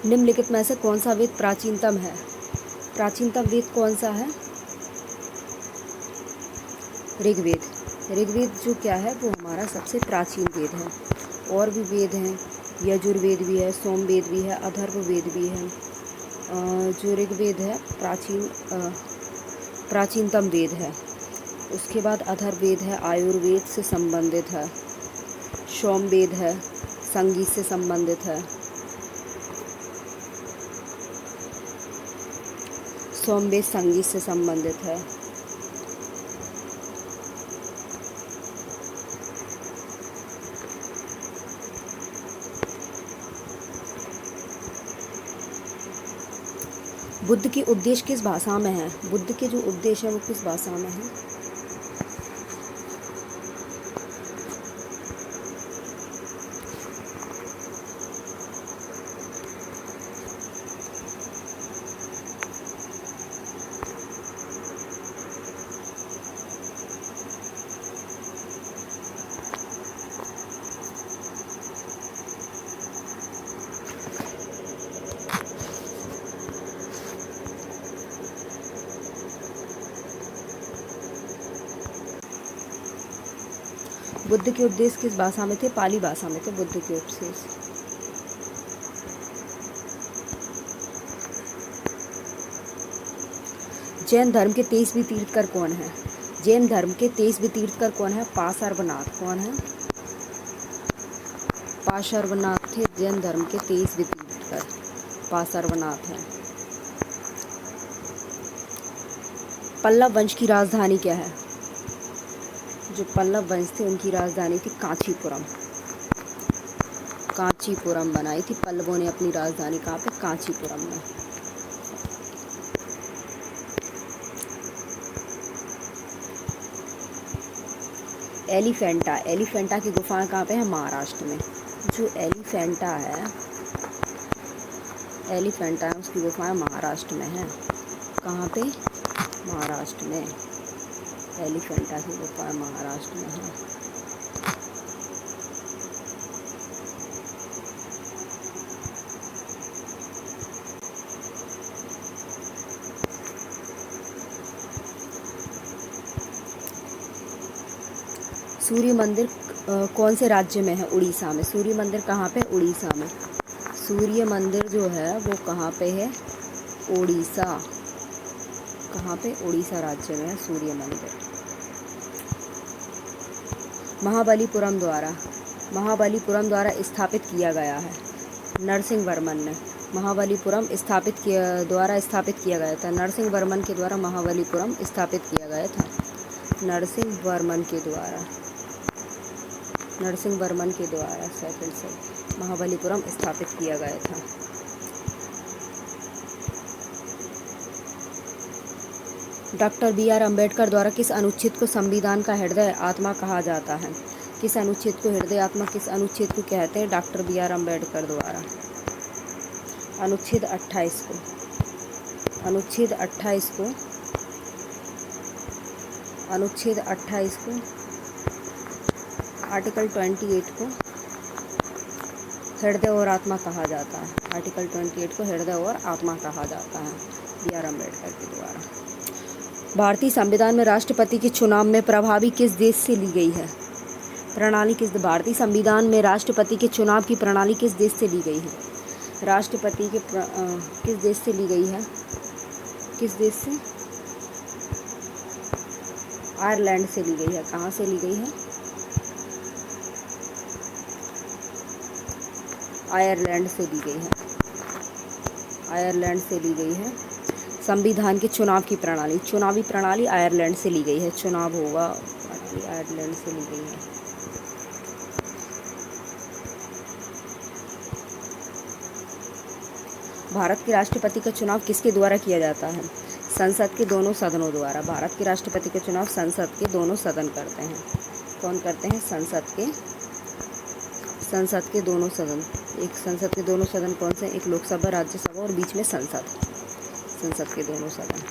निम्नलिखित में से कौन सा वेद प्राचीनतम है? प्राचीनतम वेद कौन सा है? ऋग्वेद। ऋग्वेद जो क्या है वो हमारा सबसे प्राचीन वेद है। और भी वेद हैं, यजुर्वेद भी है, सोमवेद भी है, अथर्ववेद भी है। जो ऋग्वेद है प्राचीनतम वेद है। उसके बाद अथर्ववेद है, आयुर्वेद से संबंधित है। सोमवेद है, संगीत से संबंधित है। सोमवेद संगीत से संबंधित है। बुद्ध के उपदेश किस भाषा में है? बुद्ध के जो उपदेश है वो किस भाषा में है? बुद्ध के उपदेश किस भाषा में थे? पाली भाषा में थे बुद्ध के उपदेश। जैन धर्म के 23वें तीर्थकर कौन है? जैन धर्म के 23वें तीर्थकर कौन है? पार्श्वनाथ। कौन है? पार्श्वनाथ थे जैन धर्म के 23वें तीर्थकर, पार्श्वनाथ हैं। पल्लव वंश की राजधानी क्या है? जो पल्लव वंश थे उनकी राजधानी थी कांचीपुरम। कांचीपुरम बनाई थी पल्लवों ने अपनी राजधानी। कहाँ पे? कांचीपुरम में। एलिफेंटा। एलिफेंटा की गुफाएं कहाँ पे है? महाराष्ट्र में। जो एलिफेंटा है उसकी गुफाएं महाराष्ट्र में है। कहाँ पे? महाराष्ट्र में। एलिफेंटा की गुफाएं महाराष्ट्र में है। सूर्य मंदिर कौन से राज्य में है? उड़ीसा में। सूर्य मंदिर कहाँ पे? उड़ीसा में। सूर्य मंदिर जो है वो कहाँ पे है? उड़ीसा। कहाँ पे? उड़ीसा राज्य में है सूर्य मंदिर। महाबलीपुरम द्वारा स्थापित किया गया है। नरसिंह वर्मन ने। महाबलीपुरम द्वारा स्थापित किया गया था। नरसिंह वर्मन के द्वारा महाबलीपुरम स्थापित किया गया था। नरसिंह वर्मन के द्वारा सेकंड से महाबलीपुरम स्थापित किया गया था। Doctor B R. अम्बेडकर द्वारा किस अनुच्छेद को संविधान का हृदय आत्मा कहा जाता है? किस अनुच्छेद को हृदय आत्मा किस अनुच्छेद को कहते हैं? Doctor B R. अम्बेडकर द्वारा अनुच्छेद 28 को। अनुच्छेद 28 को आर्टिकल 28 को हृदय और आत्मा कहा जाता है। आर्टिकल 28 को हृदय और आत्मा कहा जाता है बी.आर. अम्बेडकर के द्वारा। भारतीय संविधान में राष्ट्रपति के चुनाव में प्रभावी किस देश से ली गई है? प्रणाली किस? भारतीय संविधान में राष्ट्रपति के चुनाव की प्रणाली किस देश से ली गई है? राष्ट्रपति के किस देश से ली गई है? किस देश से? आयरलैंड से ली गई है। कहाँ से ली गई है? आयरलैंड से ली गई है। आयरलैंड से ली गई है। संविधान के चुनाव की प्रणाली, चुनावी प्रणाली आयरलैंड से ली गई है। चुनाव होगा प्रणाली आयरलैंड से ली गई है। भारत के राष्ट्रपति का चुनाव किसके द्वारा किया जाता है? संसद के दोनों सदनों द्वारा। भारत के राष्ट्रपति का चुनाव संसद के दोनों सदन करते हैं। कौन करते हैं? संसद के दोनों सदन। एक संसद के दोनों सदन कौन से? एक लोकसभा, राज्यसभा और बीच में संसद के दोनों सदन।